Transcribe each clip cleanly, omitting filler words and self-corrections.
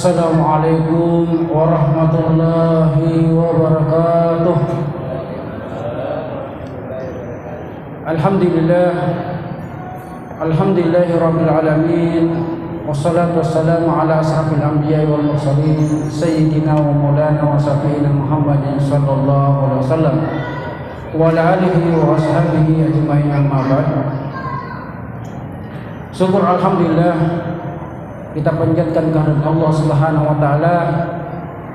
Assalamualaikum warahmatullahi wabarakatuh. Alhamdulillahi rabbil alamin. Wassalatu wassalamu ala asrafil anbiya'i wal mursalin sayyidina wa maulana wa syafi'ina Muhammadin sallallahu alaihi wasallam wa ala alihi wa ashabihi ajma'in, amma ba'd. Syukur alhamdulillah kita panjatkan kehadirat Allah Subhanahu wa taala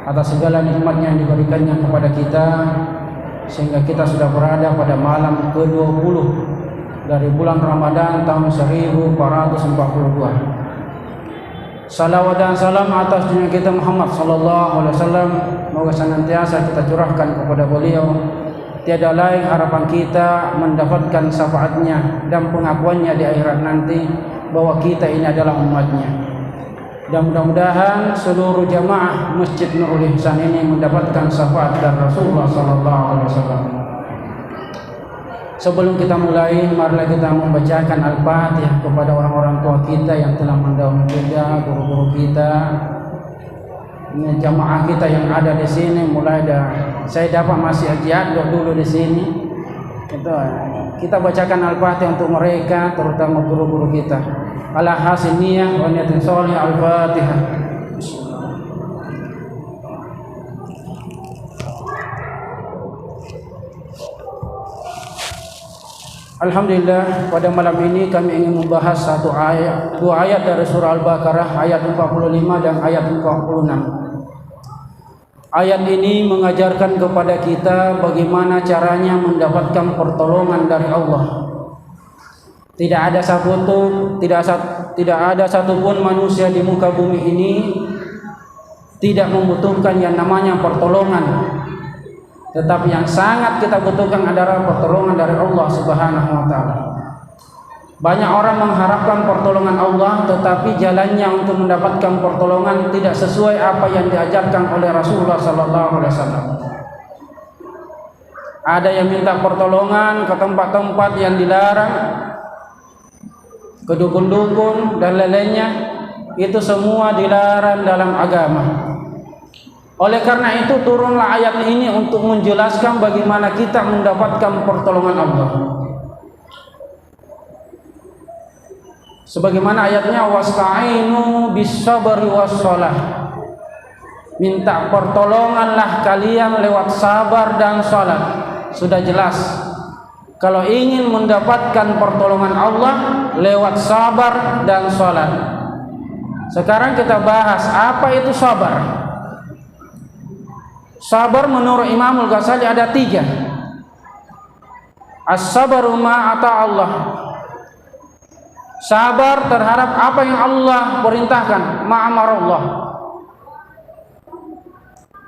atas segala nikmatnya yang diberikannya kepada kita, sehingga kita sudah berada pada malam ke-20 dari bulan Ramadan tahun 1442. Salawat dan salam atas junjungan kita Muhammad sallallahu alaihi wasallam, semoga senantiasa kita curahkan kepada beliau. Tiada lain harapan kita mendapatkan syafaatnya dan pengakuannya di akhirat nanti bahwa kita ini adalah umatnya. Dan mudah-mudahan seluruh jamaah Masjid Nurul Ihsan ini mendapatkan syafaat dari Rasulullah sallallahu alaihi wasallam. Sebelum kita mulai, marilah kita membacakan Al-Fatihah kepada orang-orang tua kita yang telah mendahului kita, guru-guru kita, ini jamaah kita yang ada di sini. Mulai saya dapat masih ajiat dulu di sini. Kita bacakan Al-Fatihah untuk mereka, terutama guru-guru kita. Ala hasil niyah wa niyatin sholih. Al-Fatihah. Alhamdulillah, pada malam ini kami ingin membahas dua ayat dari surah Al-Baqarah, ayat 45 dan ayat 46. Ayat ini mengajarkan kepada kita bagaimana caranya mendapatkan pertolongan dari Allah. Tidak ada satupun manusia di muka bumi ini tidak membutuhkan yang namanya pertolongan. Tetapi yang sangat kita butuhkan adalah pertolongan dari Allah Subhanahu wa taala. Banyak orang mengharapkan pertolongan Allah, tetapi jalannya untuk mendapatkan pertolongan tidak sesuai apa yang diajarkan oleh Rasulullah sallallahu alaihi wasallam. Ada yang minta pertolongan ke tempat-tempat yang dilarang, ke dukun-dukun dan lainnya, itu semua dilarang dalam agama. Oleh karena itu turunlah ayat ini untuk menjelaskan bagaimana kita mendapatkan pertolongan Allah. Sebagaimana ayatnya, wasta'inu bis-sabri was-shalah. Minta pertolonganlah kalian lewat sabar dan salat. Sudah jelas. Kalau ingin mendapatkan pertolongan Allah lewat sabar dan salat. Sekarang kita bahas apa itu sabar. Sabar menurut Imam Al-Ghazali ada 3. As-sabru ma'ata Allah. Sabar terhadap apa yang Allah perintahkan, ma'amarullah.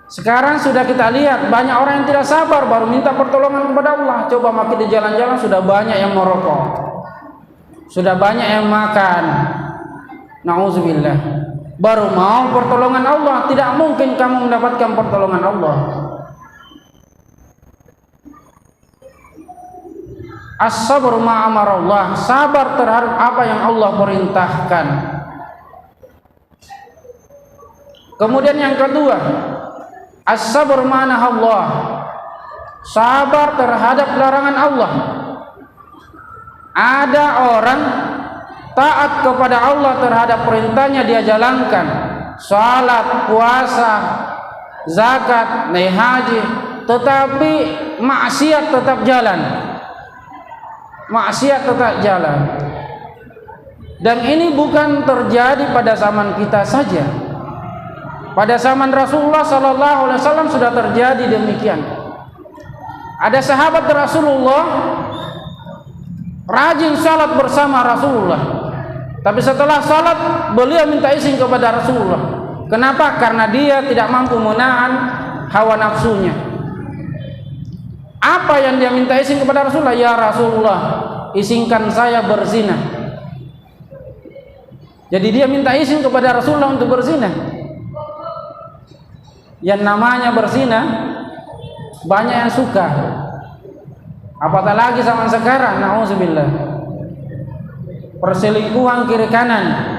Sekarang sudah kita lihat banyak orang yang tidak sabar, baru minta pertolongan kepada Allah. Coba makin di jalan-jalan sudah banyak yang merokok, sudah banyak yang makan. Nauzubillah. Baru mau pertolongan Allah. Tidak mungkin kamu mendapatkan pertolongan Allah. As-sabr ma'amarullah. Sabar terhadap apa yang Allah perintahkan. Kemudian yang kedua, as-sabr ma'anahallah. Sabar terhadap larangan Allah. Ada orang taat kepada Allah terhadap perintahnya dia jalankan, salat, puasa, zakat, naik haji, tetapi maksiat tetap jalan. Maksiat tetap jalan. Dan ini bukan terjadi pada zaman kita saja. Pada zaman Rasulullah sallallahu alaihi wasallam sudah terjadi demikian. Ada sahabat Rasulullah rajin salat bersama Rasulullah. Tapi setelah salat beliau minta izin kepada Rasulullah. Kenapa? Karena dia tidak mampu menahan hawa nafsunya. Apa yang dia minta izin kepada Rasulullah? Ya Rasulullah, izinkan saya berzina. Jadi dia minta izin kepada Rasulullah untuk berzina. Yang namanya berzina banyak yang suka. Apatah lagi zaman sekarang, na'udzubillah. Perselingkuhan kiri kanan.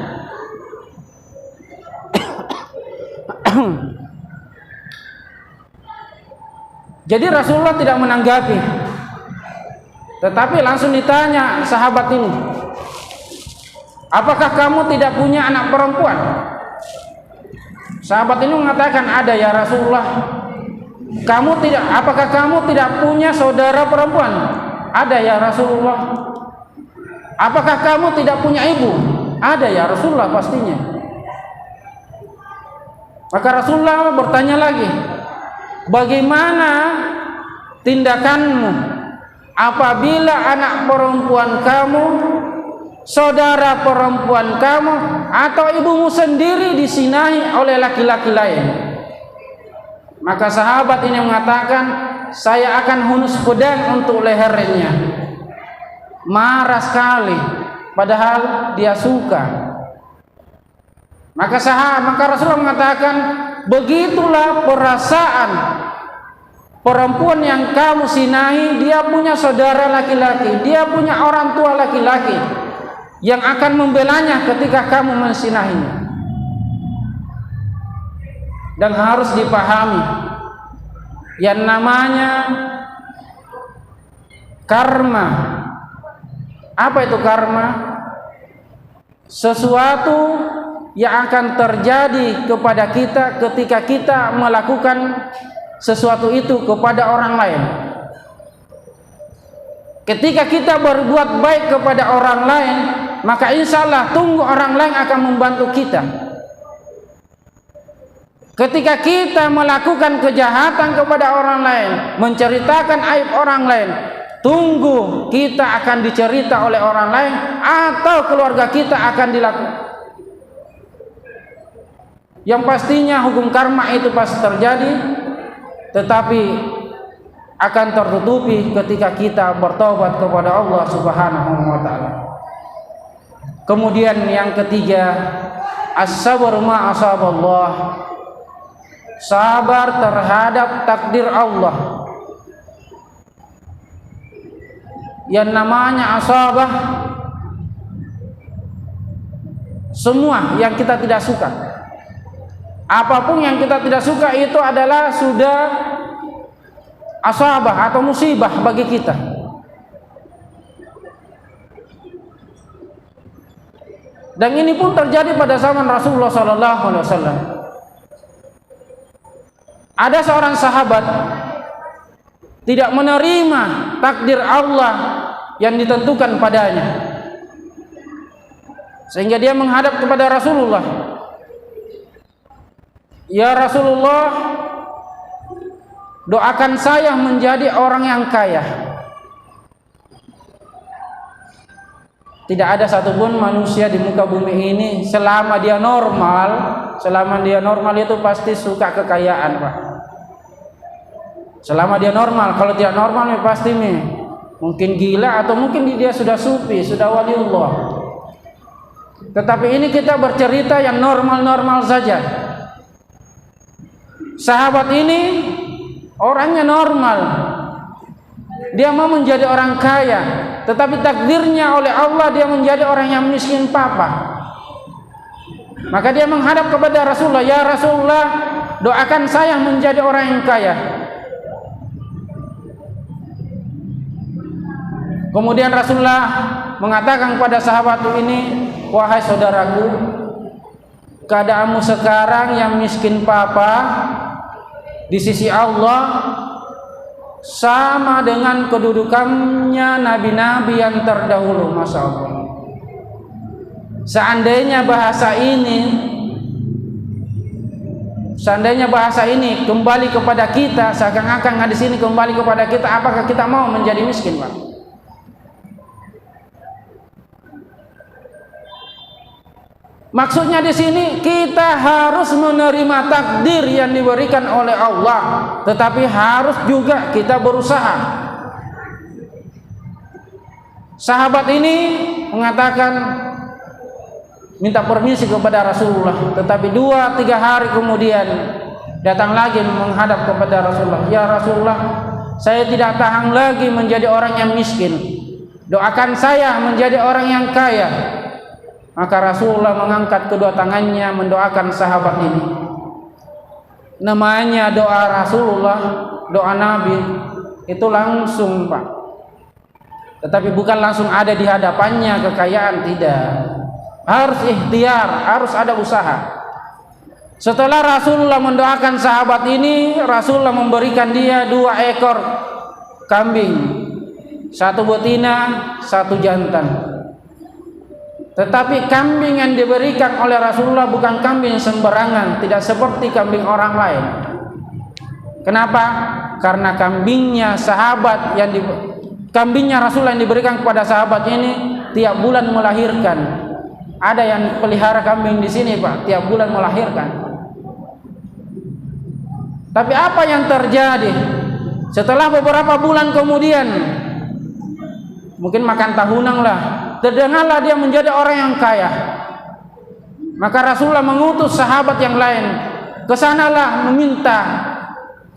Jadi Rasulullah tidak menanggapi, tetapi langsung ditanya sahabat ini, apakah kamu tidak punya anak perempuan? Sahabat ini mengatakan, ada ya Rasulullah. Apakah kamu tidak punya saudara perempuan? Ada ya Rasulullah. Apakah kamu tidak punya ibu? Ada ya Rasulullah, pastinya. Maka Rasulullah bertanya lagi, bagaimana tindakanmu apabila anak perempuan kamu, saudara perempuan kamu, atau ibumu sendiri disinahi oleh laki-laki lain? Maka sahabat ini mengatakan, saya akan hunus pedang untuk lehernya. Marah sekali, padahal dia suka. Maka Rasulullah mengatakan, begitulah perasaan perempuan yang kamu sinahi. Dia punya saudara laki-laki, dia punya orang tua laki-laki yang akan membelanya ketika kamu mensinahinya. Dan harus dipahami, yang namanya karma. Apa itu karma? Sesuatu yang akan terjadi kepada kita ketika kita melakukan sesuatu itu kepada orang lain. Ketika kita berbuat baik kepada orang lain, maka insya Allah tunggu orang lain akan membantu kita. Ketika kita melakukan kejahatan kepada orang lain, menceritakan aib orang lain, tunggu kita akan dicerita oleh orang lain atau keluarga kita akan dilakukan. Yang pastinya hukum karma itu pasti terjadi, tetapi akan tertutupi ketika kita bertobat kepada Allah Subhanahu wa taala. Kemudian yang ketiga, as-sabr ma asaballah. Sabar terhadap takdir Allah. Yang namanya asabah, semua yang kita tidak suka, apapun yang kita tidak suka itu adalah sudah asabah atau musibah bagi kita. Dan ini pun terjadi pada zaman Rasulullah SAW. Ada seorang sahabat tidak menerima takdir Allah yang ditentukan padanya, sehingga dia menghadap kepada Rasulullah. Ya Rasulullah, doakan saya menjadi orang yang kaya. Tidak ada satupun manusia di muka bumi ini selama dia normal itu pasti suka kekayaan, Pak. Selama dia normal. Kalau tidak normal pasti mungkin gila atau mungkin dia sudah sufi, sudah waliullah. Tetapi ini kita bercerita yang normal-normal saja. Sahabat ini orangnya normal, dia mau menjadi orang kaya, tetapi takdirnya oleh Allah dia menjadi orang yang miskin papa. Maka dia menghadap kepada Rasulullah, ya Rasulullah, doakan saya menjadi orang yang kaya. Kemudian Rasulullah mengatakan kepada sahabat ini, wahai saudaraku, keadaanmu sekarang yang miskin papa di sisi Allah sama dengan kedudukannya nabi-nabi yang terdahulu. Masya Allah. Seandainya bahasa ini kembali kepada kita, seakan-akan hadis ini kembali kepada kita, apakah kita mau menjadi miskin, Pak? Maksudnya di sini kita harus menerima takdir yang diberikan oleh Allah, tetapi harus juga kita berusaha. Sahabat ini mengatakan, minta permisi kepada Rasulullah, tetapi 2-3 hari kemudian datang lagi menghadap kepada Rasulullah. Ya Rasulullah, saya tidak tahan lagi menjadi orang yang miskin. Doakan saya menjadi orang yang kaya. Maka Rasulullah mengangkat kedua tangannya mendoakan sahabat ini. Namanya doa Rasulullah doa Nabi itu langsung, Pak. Tetapi bukan langsung ada di hadapannya kekayaan, tidak. Harus ikhtiar, harus ada usaha. Setelah Rasulullah mendoakan sahabat ini, Rasulullah memberikan dia 2 ekor kambing, 1 betina, 1 jantan. Tetapi kambing yang diberikan oleh Rasulullah bukan kambing sembarangan, tidak seperti kambing orang lain. Kenapa? Karena kambingnya Rasulullah yang diberikan kepada sahabat ini tiap bulan melahirkan. Ada yang pelihara kambing di sini, Pak, tiap bulan melahirkan. Tapi apa yang terjadi? Setelah beberapa bulan kemudian, mungkin makan tahunan lah, terdengarlah dia menjadi orang yang kaya. Maka Rasulullah mengutus sahabat yang lain, kesanalah meminta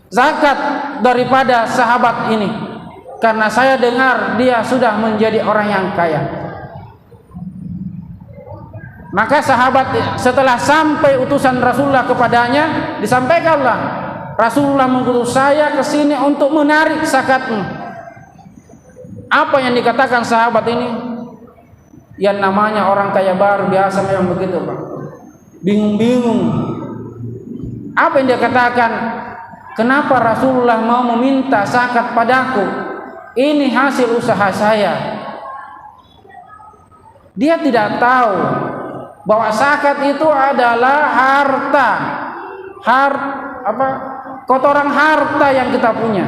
zakat daripada sahabat ini, karena saya dengar dia sudah menjadi orang yang kaya. Maka sahabat setelah sampai utusan Rasulullah kepadanya, disampaikanlah, Rasulullah mengutus saya ke sini untuk menarik zakatmu. Apa yang dikatakan sahabat ini? Yang namanya orang kaya baru biasa memang begitu, Pak. Bingung-bingung. Apa yang dia katakan? Kenapa Rasulullah mau meminta zakat padaku? Ini hasil usaha saya. Dia tidak tahu bahwa zakat itu adalah kotoran harta yang kita punya.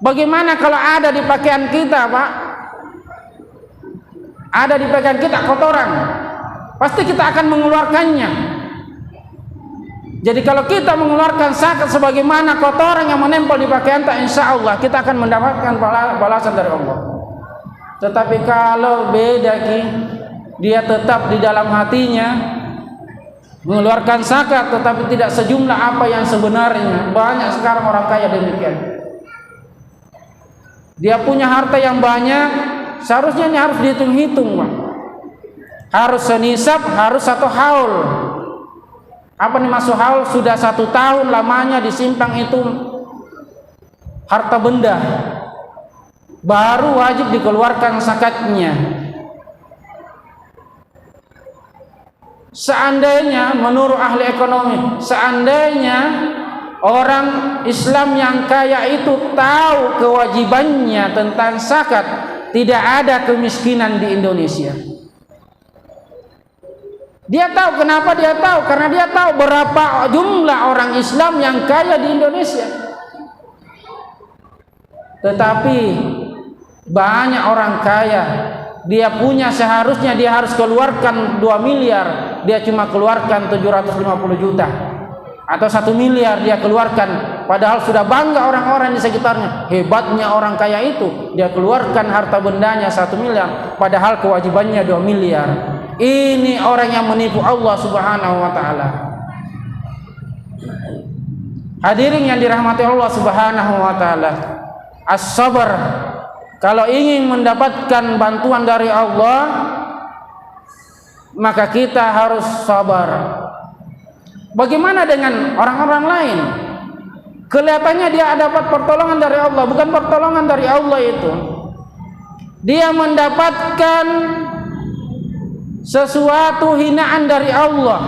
Bagaimana kalau ada di pakaian kita, Pak? Ada di pakaian kita kotoran, pasti kita akan mengeluarkannya. Jadi kalau kita mengeluarkan zakat sebagaimana kotoran yang menempel di pakaian kita, insya Allah kita akan mendapatkan balasan dari Allah. Tetapi kalau beda, dia tetap di dalam hatinya mengeluarkan zakat, tetapi tidak sejumlah apa yang sebenarnya. Banyak sekarang orang kaya demikian. Dia punya harta yang banyak, seharusnya ini harus dihitung-hitung, Pak. Harus senisab, harus 1 haul. Apa nih maksud haul? Sudah 1 tahun lamanya disimpan itu harta benda, baru wajib dikeluarkan zakatnya. Seandainya menurut ahli ekonomi, seandainya orang Islam yang kaya itu tahu kewajibannya tentang zakat, tidak ada kemiskinan di Indonesia. Dia tahu. Kenapa dia tahu? Karena dia tahu berapa jumlah orang Islam yang kaya di Indonesia. Tetapi banyak orang kaya, dia punya, seharusnya dia harus keluarkan 2 miliar, dia cuma keluarkan 750 juta atau 1 miliar dia keluarkan, padahal sudah bangga orang-orang di sekitarnya, hebatnya orang kaya itu, dia keluarkan harta bendanya 1 miliar padahal kewajibannya 2 miliar. Ini orang yang menipu Allah Subhanahu wa taala. Hadirin yang dirahmati Allah Subhanahu wa taala, as-sabar. Kalau ingin mendapatkan bantuan dari Allah, maka kita harus sabar. Bagaimana dengan orang-orang lain? Kelihatannya dia dapat pertolongan dari Allah, bukan pertolongan dari Allah itu. Dia mendapatkan sesuatu hinaan dari Allah.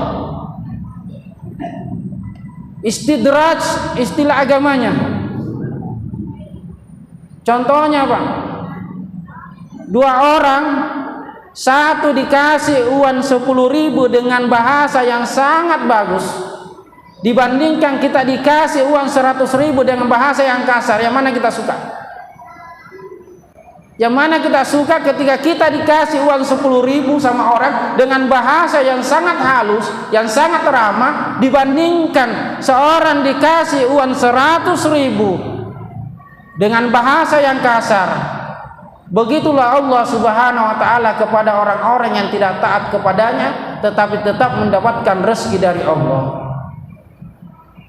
Istidraj, istilah agamanya. Contohnya, Pak, 2 orang, satu dikasih uang 10.000 dengan bahasa yang sangat bagus, dibandingkan kita dikasih uang 100.000 dengan bahasa yang kasar. Yang mana kita suka? Yang mana kita suka ketika kita dikasih uang 10.000 sama orang dengan bahasa yang sangat halus, yang sangat ramah, dibandingkan seorang dikasih uang 100.000 dengan bahasa yang kasar. Begitulah Allah Subhanahu wa taala kepada orang-orang yang tidak taat kepadanya tetapi tetap mendapatkan rezeki dari Allah.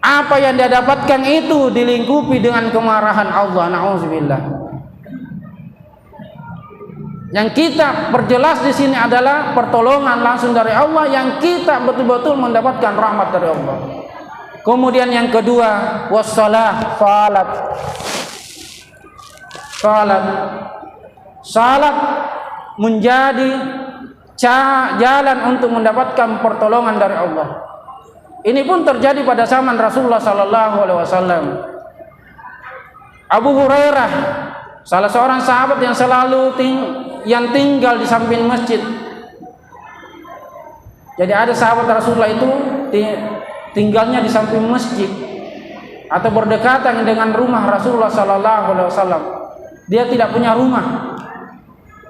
Apa yang dia dapatkan itu dilingkupi dengan kemarahan Allah. Nauzubillah. Yang kita perjelas di sini adalah pertolongan langsung dari Allah, yang kita betul-betul mendapatkan rahmat dari Allah. Kemudian yang kedua, wassalah, salat menjadi jalan untuk mendapatkan pertolongan dari Allah. Ini pun terjadi pada zaman Rasulullah sallallahu alaihi wasallam. Abu Hurairah, salah seorang sahabat yang selalu tinggal di samping masjid. Jadi ada sahabat Rasulullah itu tinggalnya di samping masjid atau berdekatan dengan rumah Rasulullah sallallahu alaihi wasallam. Dia tidak punya rumah,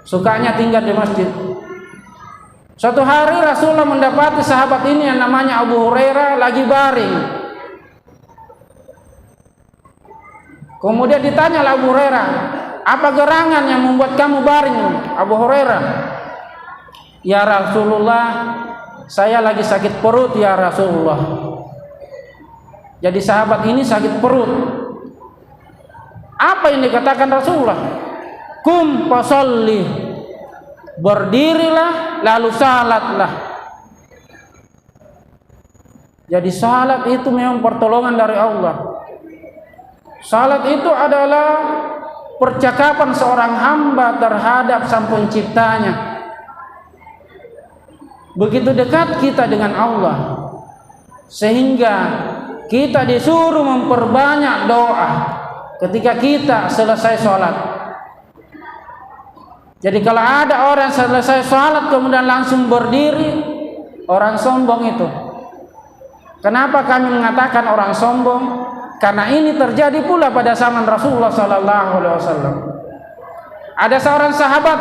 sukanya tinggal di masjid. Suatu hari Rasulullah mendapati sahabat ini yang namanya Abu Hurairah lagi baring. Kemudian ditanya Abu Hurairah, apa gerangan yang membuat kamu baring, Abu Hurairah? Ya Rasulullah, saya lagi sakit perut ya Rasulullah. Jadi sahabat ini sakit perut. Apa yang dikatakan Rasulullah? Kum fasalli, berdirilah lalu salatlah. Jadi salat itu memang pertolongan dari Allah. Salat itu adalah percakapan seorang hamba terhadap Sang Penciptanya. Begitu dekat kita dengan Allah, sehingga kita disuruh memperbanyak doa ketika kita selesai sholat. Jadi kalau ada orang selesai sholat kemudian langsung berdiri, orang sombong itu. Kenapa kami mengatakan orang sombong? Karena ini terjadi pula pada zaman Rasulullah sallallahu alaihi wasallam. Ada seorang sahabat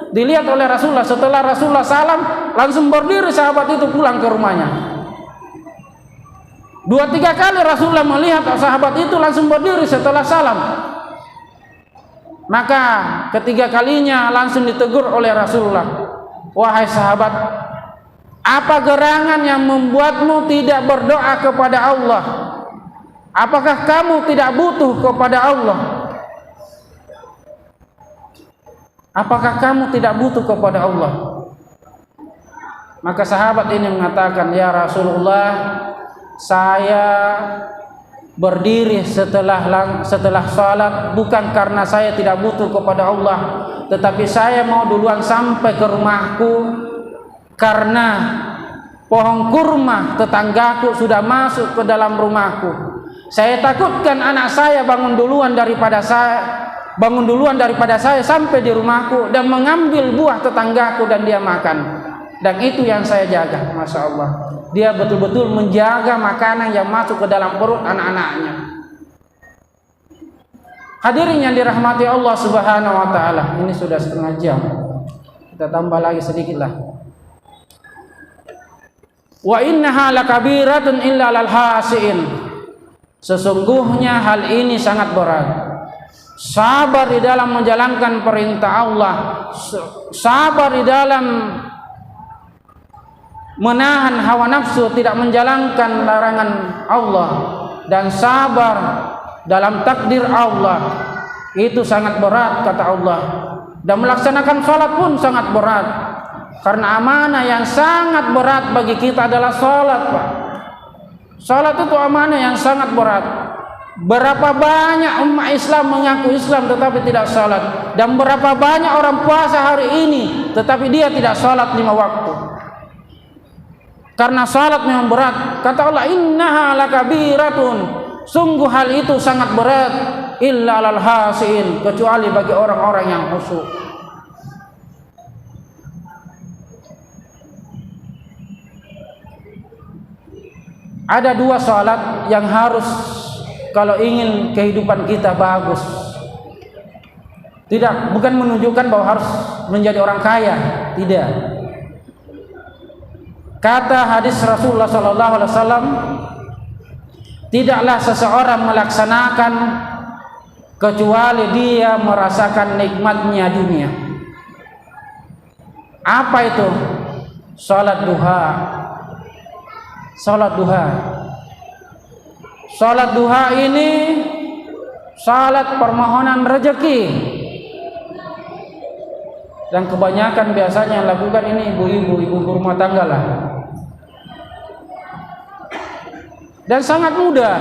dilihat oleh Rasulullah, setelah Rasulullah salam langsung berdiri sahabat itu pulang ke rumahnya. 2-3 kali Rasulullah melihat sahabat itu langsung berdiri setelah salam. Maka ketiga kalinya langsung ditegur oleh Rasulullah, wahai sahabat, apa gerangan yang membuatmu tidak berdoa kepada Allah? Apakah kamu tidak butuh kepada Allah? Apakah kamu tidak butuh kepada Allah? Maka sahabat ini mengatakan, ya Rasulullah, saya berdiri setelah salat bukan karena saya tidak butuh kepada Allah, tetapi saya mau duluan sampai ke rumahku karena pohon kurma tetanggaku sudah masuk ke dalam rumahku. Saya takutkan anak saya bangun duluan daripada saya sampai di rumahku dan mengambil buah tetanggaku dan dia makan. Dan itu yang saya jaga. Masya Allah, dia betul-betul menjaga makanan yang masuk ke dalam perut anak-anaknya. Hadirin yang dirahmati Allah Subhanahu wa taala, ini sudah setengah jam. Kita tambah lagi sedikit lah. Wa innaha lakabiratun illa lal khasiin. Sesungguhnya hal ini sangat berat. Sabar di dalam menjalankan perintah Allah, sabar di dalam menahan hawa nafsu, tidak menjalankan larangan Allah, dan sabar dalam takdir Allah, itu sangat berat kata Allah. Dan melaksanakan salat pun sangat berat, karena amanah yang sangat berat bagi kita adalah salat, Pak. Salat itu amanah yang sangat berat. Berapa banyak umat Islam mengaku Islam tetapi tidak salat, dan berapa banyak orang puasa hari ini tetapi dia tidak salat 5 waktu. Karena salat memang berat. Kata Allah, innaha lakabiratun, sungguh hal itu sangat berat, illa lal khasiin, kecuali bagi orang-orang yang khusyuk. Ada 2 salat yang harus kalau ingin kehidupan kita bagus. Bukan menunjukkan bahwa harus menjadi orang kaya, tidak. Kata hadis Rasulullah sallallahu alaihi wasallam, tidaklah seseorang melaksanakan kecuali dia merasakan nikmatnya dunia. Apa itu? Salat duha. Salat duha. Salat duha ini salat permohonan rezeki. Dan kebanyakan biasanya yang lakukan ini ibu rumah tangga lah. dan sangat mudah.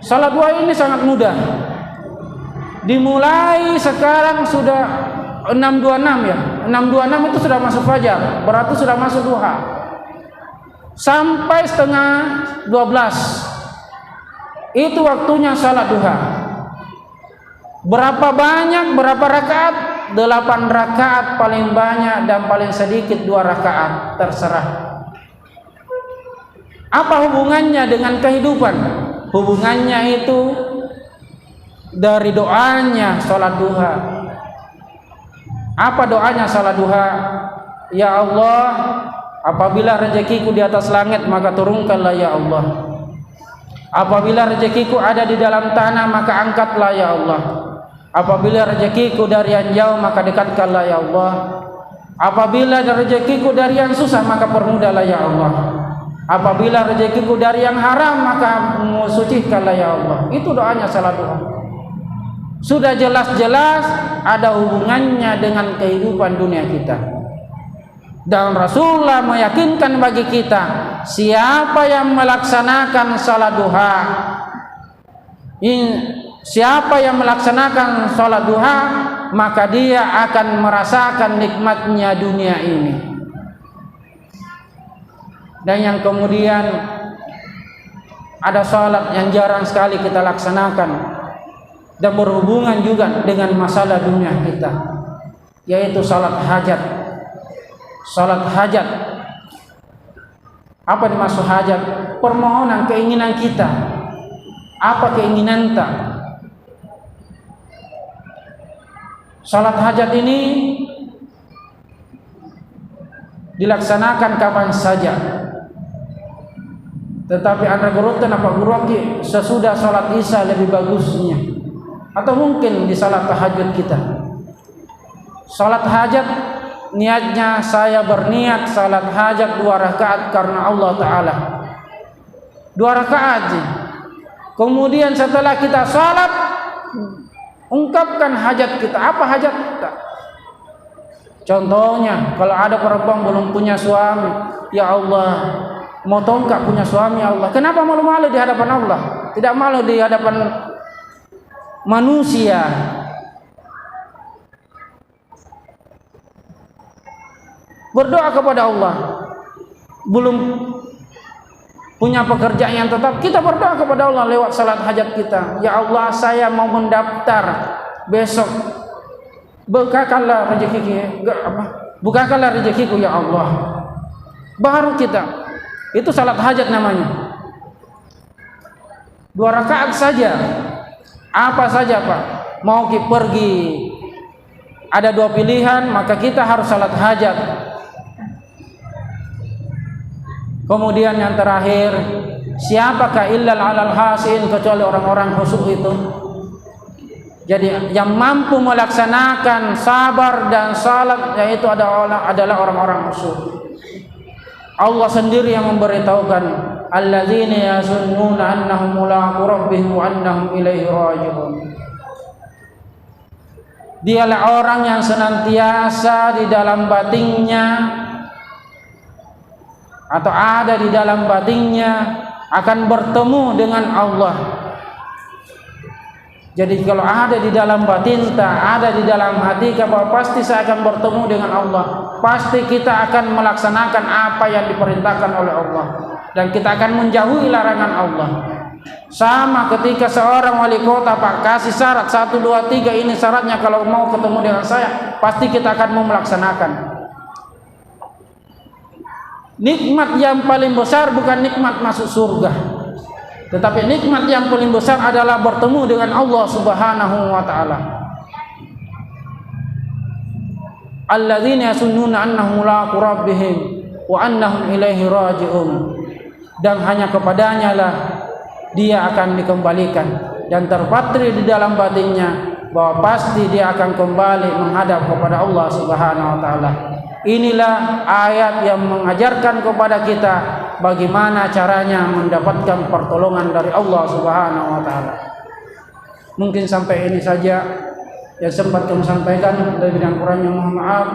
Salat duha ini sangat mudah. Dimulai sekarang sudah 6.26 ya. 6.26 itu sudah masuk fajar, berarti sudah masuk duha. Sampai setengah 12 itu waktunya salat duha. Berapa banyak, berapa rakaat? 8 rakaat paling banyak dan paling sedikit 2 rakaat, terserah. Apa hubungannya dengan kehidupan? Hubungannya itu dari doanya salat duha. Apa doanya salat duha? Ya Allah, apabila rezekiku di atas langit, maka turunkanlah ya Allah. Apabila rezekiku ada di dalam tanah, maka angkatlah ya Allah. Apabila rezekiku dari yang jauh, maka dekatkanlah ya Allah. Apabila rezekiku dari yang susah, maka permudahlah ya Allah. Apabila rezekiku dari yang haram, maka sucikanlah ya Allah. Itu doanya salat duha. Sudah jelas-jelas ada hubungannya dengan kehidupan dunia kita. Dan Rasulullah meyakinkan bagi kita, siapa yang melaksanakan salat duha, siapa yang melaksanakan salat duha, maka dia akan merasakan nikmatnya dunia ini. Dan yang kemudian ada salat yang jarang sekali kita laksanakan dan berhubungan juga dengan masalah dunia kita, yaitu salat hajat. Salat hajat. Apa dimaksud hajat? Permohonan, keinginan kita. Apa keinginan kita? Salat hajat ini dilaksanakan kapan saja. Tetapi anda gurutan apa guruki sesudah salat isya lebih bagusnya, atau mungkin di salat tahajud kita. Salat hajat niatnya saya berniat salat hajat 2 rakaat karena Allah Ta'ala, 2 rakaat. Kemudian setelah kita salat, ungkapkan hajat kita. Apa hajat kita? Contohnya, kalau ada perempuan belum punya suami, ya Allah, mau tongkak punya suami ya Allah. Kenapa malu-malu di hadapan Allah? Tidak malu di hadapan manusia. Berdoa kepada Allah. Belum punya pekerjaan yang tetap, kita berdoa kepada Allah lewat salat hajat kita. Ya Allah, saya mau mendaftar besok. Bukakanlah rezekiku, bukakanlah rezekiku ya Allah. Baru kita, itu salat hajat namanya. 2 rakaat saja. Apa saja Pak? Mau pergi, ada 2 pilihan, maka kita harus salat hajat. Kemudian yang terakhir, siapakah illal alal hasin, kecuali orang-orang khusyuk itu. Jadi yang mampu melaksanakan sabar dan salat, yaitu adalah orang-orang khusyuk. Allah sendiri yang memberitahukan, alladzina yazunnuna annahum mulaqu rabbihim wa annahum ilaihi raji'un. Dialah orang yang senantiasa di dalam batinnya atau ada di dalam batinnya akan bertemu dengan Allah. Jadi kalau ada di dalam batin, ada di dalam hati, bahwa pasti saya akan bertemu dengan Allah. Pasti kita akan melaksanakan apa yang diperintahkan oleh Allah, dan kita akan menjauhi larangan Allah. Sama ketika seorang wali kota Pak kasih syarat 1, 2, 3, ini syaratnya kalau mau ketemu dengan saya, pasti kita akan mau melaksanakan. Nikmat yang paling besar bukan nikmat masuk surga, tetapi nikmat yang paling besar adalah bertemu dengan Allah Subhanahu wa Ta'ala. Alladzina yasunnuna annahum mulaqu rabbihim wa annahum ilaihi raji'un. Dan hanya kepadanya lah dia akan dikembalikan, dan terpatri di dalam batinnya bahwa pasti dia akan kembali menghadap kepada Allah Subhanahu wa Ta'ala. Inilah ayat yang mengajarkan kepada kita bagaimana caranya mendapatkan pertolongan dari Allah Subhanahu wa Ta'ala. Mungkin sampai ini saja yang sempat kami sampaikan, lebih dan kurangnya mohon maaf.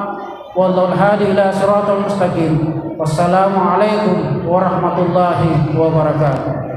wallahu hadi ila siratal mustaqim. Wassalamu alaikum warahmatullahi wabarakatuh.